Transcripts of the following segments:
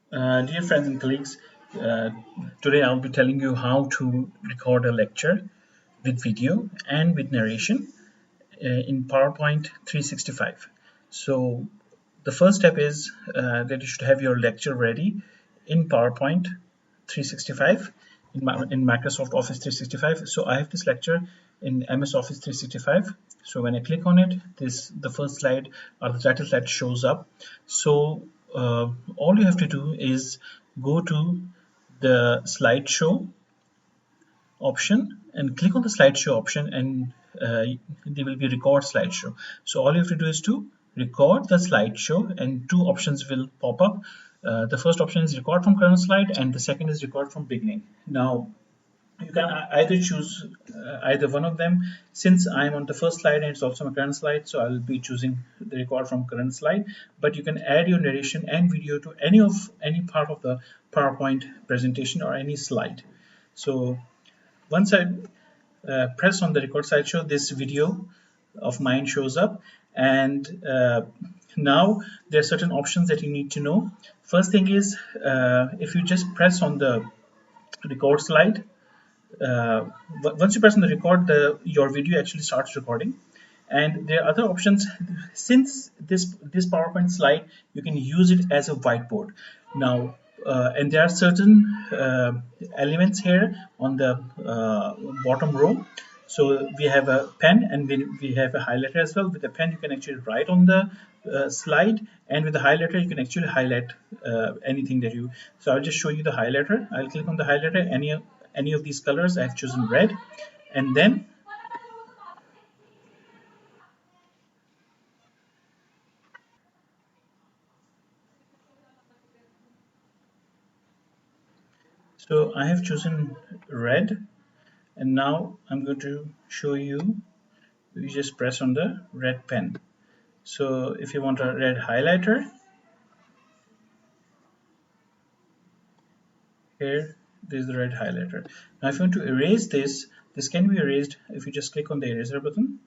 Dear friends and colleagues, uh, today I'll be telling you how to record a lecture with video and with narration in PowerPoint 365. So the first step is that you should have your lecture ready in PowerPoint 365 in Microsoft Office 365. So I have this lecture in MS Office 365. So when I click on it, the first slide or the title slide shows up. So all you have to do is go to the slideshow option and click on the slideshow option, and there will be record slideshow. So all you have to do is to record the slideshow, and two options will pop up. The first option is record from current slide, and the second is record from beginning. Now you can either choose either one of them. Since I'm on the first slide and it's also my current slide, so I'll be choosing the record from current slide. But you can add your narration and video to any part of the PowerPoint presentation or any slide. So once I press on the record slideshow, this video of mine shows up, and now there are certain options that you need to know. First thing is, if you just press on the record slide, uh, once you press on the record, your video actually starts recording. And there are other options. Since this PowerPoint slide, you can use it as a whiteboard now. And there are certain elements here on the bottom row. So we have a pen, and we have a highlighter as well. With a pen you can actually write on the slide, and with the highlighter you can actually highlight anything that you. So I'll just show you the highlighter. I'll click on the highlighter, any of these colors. I've chosen red, and then so I have chosen red, and now I'm going to show you. You just press on the red pen. So if you want a red highlighter, here there's the red highlighter. Now if you want to erase this can be erased if you just click on the eraser button,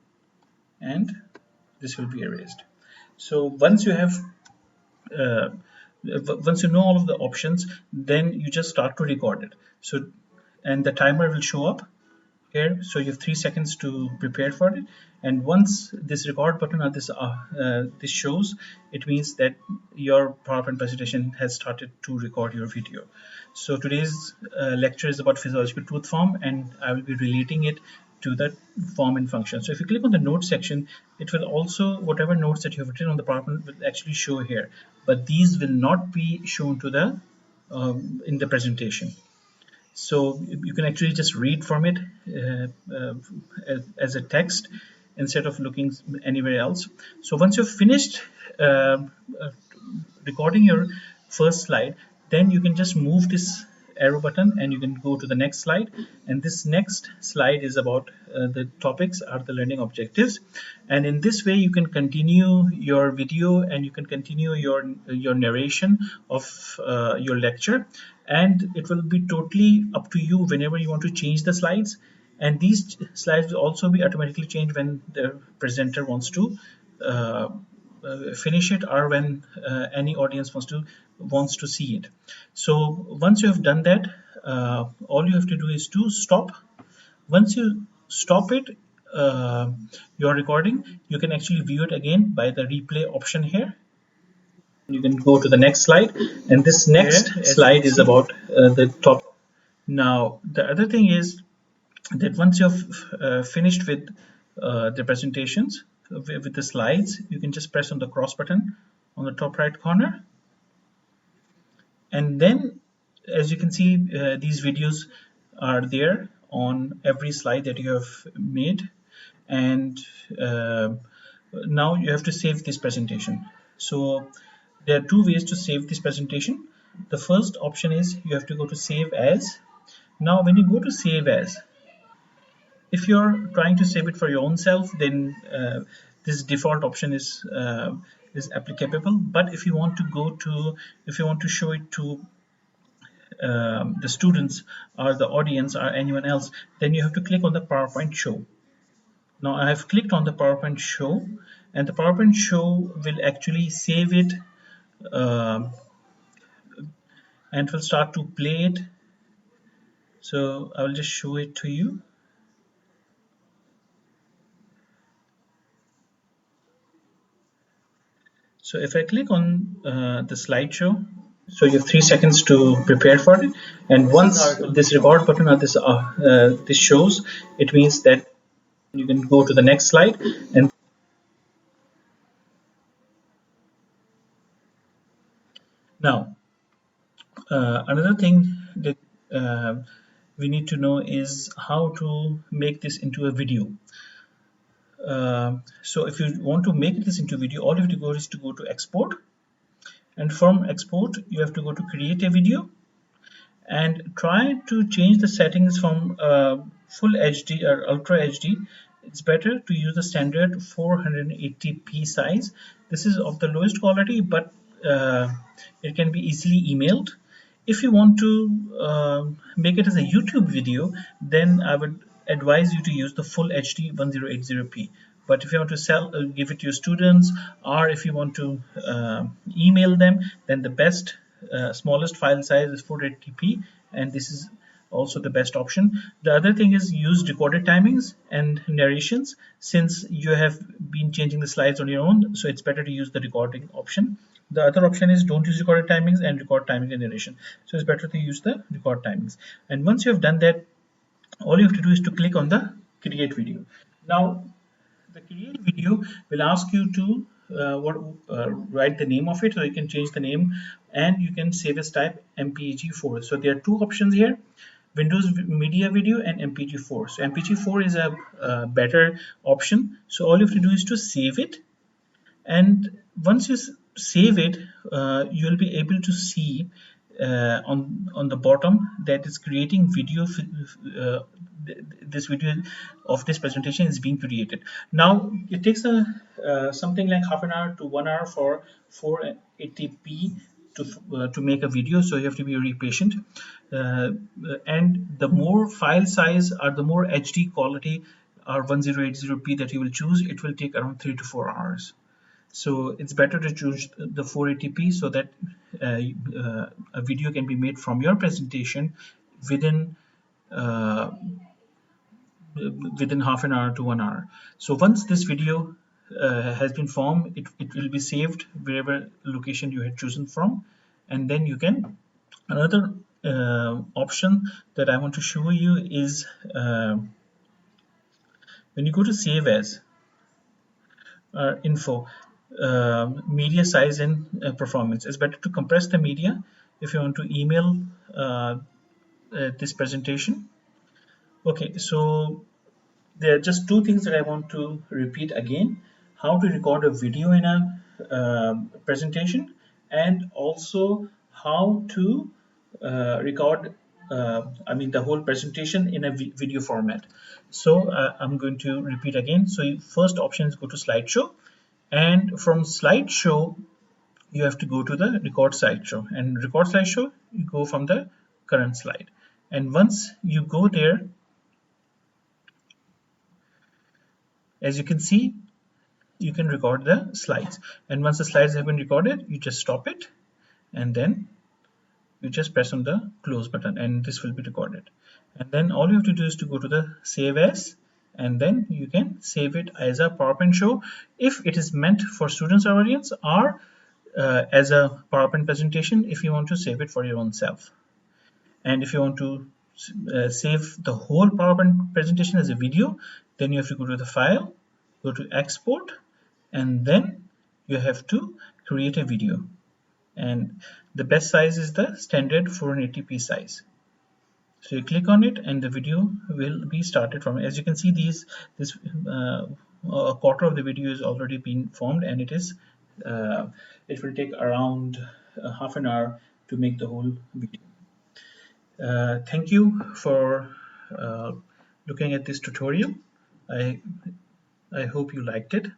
and this will be erased. So once you have once you know all of the options, then you just start to record it. So, and the timer will show up here. So you have 3 seconds to prepare for it, and once this record button or this shows, it means that your PowerPoint presentation has started to record your video. So today's lecture is about physiological truth form, and I will be relating it to that form and function. So if you click on the notes section, it will also, whatever notes that you have written on the PowerPoint will actually show here, but these will not be shown to the in the presentation. So you can actually just read from it as a text instead of looking anywhere else. So once you've finished recording your first slide, then you can just move this arrow button and you can go to the next slide. And this next slide is about the topics are the learning objectives, and in this way you can continue your video and you can continue your narration of your lecture, and it will be totally up to you whenever you want to change the slides. And these slides will also be automatically changed when the presenter wants to uh, finish it, or when any audience wants to see it. So once you have done that, all you have to do is to stop. Once you stop it, your recording, you can actually view it again by the replay option here. You can go to the next slide, and this next slide is about the top. Now the other thing is that once you've finished with the presentations with the slides, you can just press on the cross button on the top right corner, and then as you can see, these videos are there on every slide that you have made. And now you have to save this presentation. So there are two ways to save this presentation. The first option is you have to go to save as. Now when you go to save as, if you're trying to save it for your own self, then this default option is applicable. But if you want to if you want to show it to the students or the audience or anyone else, then you have to click on the PowerPoint show. Now I have clicked on the PowerPoint show, and the PowerPoint show will actually save it. Uh, and it will start to play it. So I will just show it to you. So if I click on the slideshow, so you have 3 seconds to prepare for it, and once this record button or this shows, it means that you can go to the next slide. And now another thing that uh, we need to know is how to make this into a video. So if you want to make this into video, all you have to go is to go to export, and from export you have to go to create a video, and try to change the settings from full HD or ultra HD. It's better to use the standard 480p size. This is of the lowest quality, but it can be easily emailed. If you want to make it as a YouTube video, then I would advise you to use the full HD 1080p. But if you want to give it to your students, or if you want to email them, then the best smallest file size is 480p, and this is also the best option. The other thing is use recorded timings and narrations. Since you have been changing the slides on your own, so it's better to use the recording option. The other option is don't use recorded timings and record timing and narration. So it's better to use the record timings. And once you have done that, all you have to do is to click on the create video. Now the create video will ask you to write the name of it, so you can change the name, and you can save as type mpg4. So there are two options here: Windows Media Video and mpg4. So mpg4 is a better option. So all you have to do is to save it, and once you save it, you'll be able to see on the bottom that it's creating video. This video of this presentation is being created. Now it takes something like half an hour to 1 hour for 480p to make a video, so you have to be really patient. And the more file size or the more HD quality or 1080p that you will choose, it will take around 3 to 4 hours. So it's better to choose the 480p, so that a video can be made from your presentation within half an hour to 1 hour. So once this video has been formed, it will be saved wherever location you had chosen from, and then you can. Another option that I want to show you is when you go to save as info, media size and performance. It's better to compress the media if you want to email this presentation. Okay, so there are just two things that I want to repeat again: how to record a video in a presentation, and also how to record the whole presentation in a video format. So I'm going to repeat again. So first option is go to slideshow, and from slideshow you have to go to the record slideshow, and record slideshow you go from the current slide. And once you go there, as you can see, you can record the slides. And once the slides have been recorded, you just stop it, and then you just press on the close button, and this will be recorded. And then all you have to do is to go to the save as, and then you can save it as a PowerPoint show if it is meant for students or audience, or as a PowerPoint presentation if you want to save it for your own self. And if you want to save the whole PowerPoint presentation as a video, then you have to go to the file, go to export, and then you have to create a video. And the best size is the standard 480p size. So you click on it, and the video will be started from. As you can see, this a quarter of the video is already been formed, and it will take around half an hour to make the whole video. Thank you for looking at this tutorial. I hope you liked it.